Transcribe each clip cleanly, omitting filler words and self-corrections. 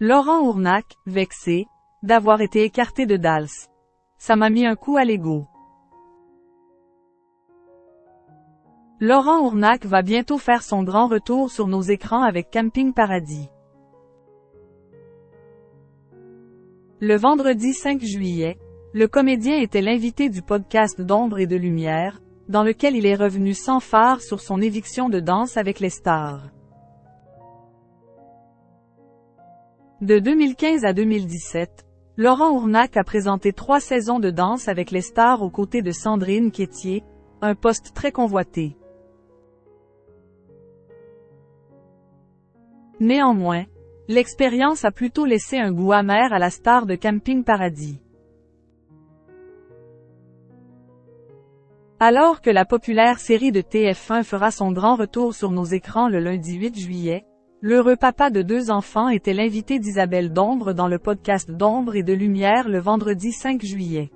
Laurent Ournac, vexé d'avoir été écarté de Dals. Ça m'a mis un coup à l'ego. Laurent Ournac va bientôt faire son grand retour sur nos écrans avec Camping Paradis. Le vendredi 5 juillet, le comédien était l'invité du podcast d'Ombre et de Lumière, dans lequel il est revenu sans phare sur son éviction de Danse avec les stars. De 2015 à 2017, Laurent Ournac a présenté 3 saisons de Danse avec les stars aux côtés de Sandrine Quétier, un poste très convoité. Néanmoins, l'expérience a plutôt laissé un goût amer à la star de Camping Paradis. Alors que la populaire série de TF1 fera son grand retour sur nos écrans le lundi 8 juillet, l'heureux papa de 2 enfants était l'invité d'Isabelle d'Ombre dans le podcast d'Ombre et de Lumière le vendredi 5 juillet.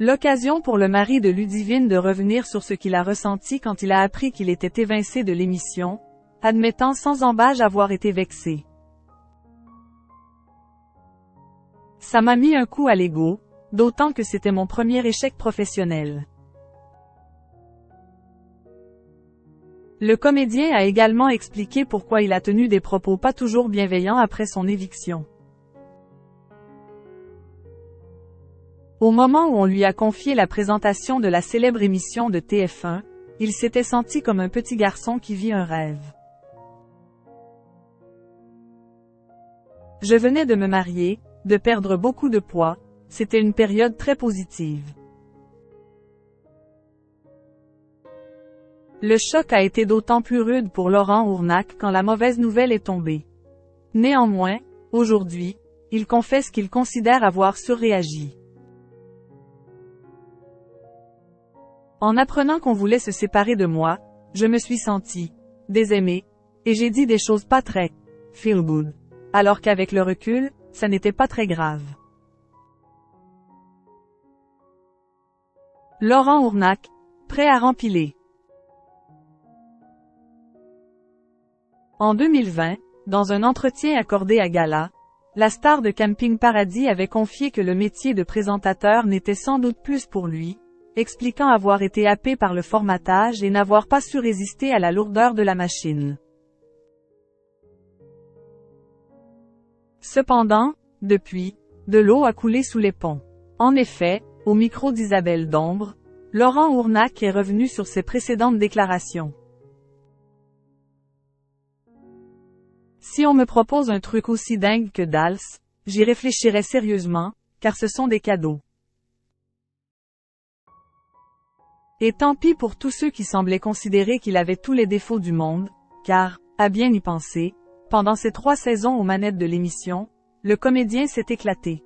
L'occasion pour le mari de Ludivine de revenir sur ce qu'il a ressenti quand il a appris qu'il était évincé de l'émission, admettant sans embâche avoir été vexé. Ça m'a mis un coup à l'ego, d'autant que c'était mon premier échec professionnel. Le comédien a également expliqué pourquoi il a tenu des propos pas toujours bienveillants après son éviction. Au moment où on lui a confié la présentation de la célèbre émission de TF1, il s'était senti comme un petit garçon qui vit un rêve. Je venais de me marier, de perdre beaucoup de poids, c'était une période très positive. Le choc a été d'autant plus rude pour Laurent Ournac quand la mauvaise nouvelle est tombée. Néanmoins, aujourd'hui, il confesse qu'il considère avoir surréagi. En apprenant qu'on voulait se séparer de moi, je me suis senti désaimé, et j'ai dit des choses pas très feel good, alors qu'avec le recul, ça n'était pas très grave. Laurent Ournac, prêt à rempiler. En 2020, dans un entretien accordé à Gala, la star de Camping Paradis avait confié que le métier de présentateur n'était sans doute plus pour lui, expliquant avoir été happé par le formatage et n'avoir pas su résister à la lourdeur de la machine. Cependant, depuis, de l'eau a coulé sous les ponts. En effet, au micro d'Isabelle d'Ombre, Laurent Ournac est revenu sur ses précédentes déclarations. Si on me propose un truc aussi dingue que Dals, j'y réfléchirai sérieusement, car ce sont des cadeaux. Et tant pis pour tous ceux qui semblaient considérer qu'il avait tous les défauts du monde, car, à bien y penser, pendant ces 3 saisons aux manettes de l'émission, le comédien s'est éclaté.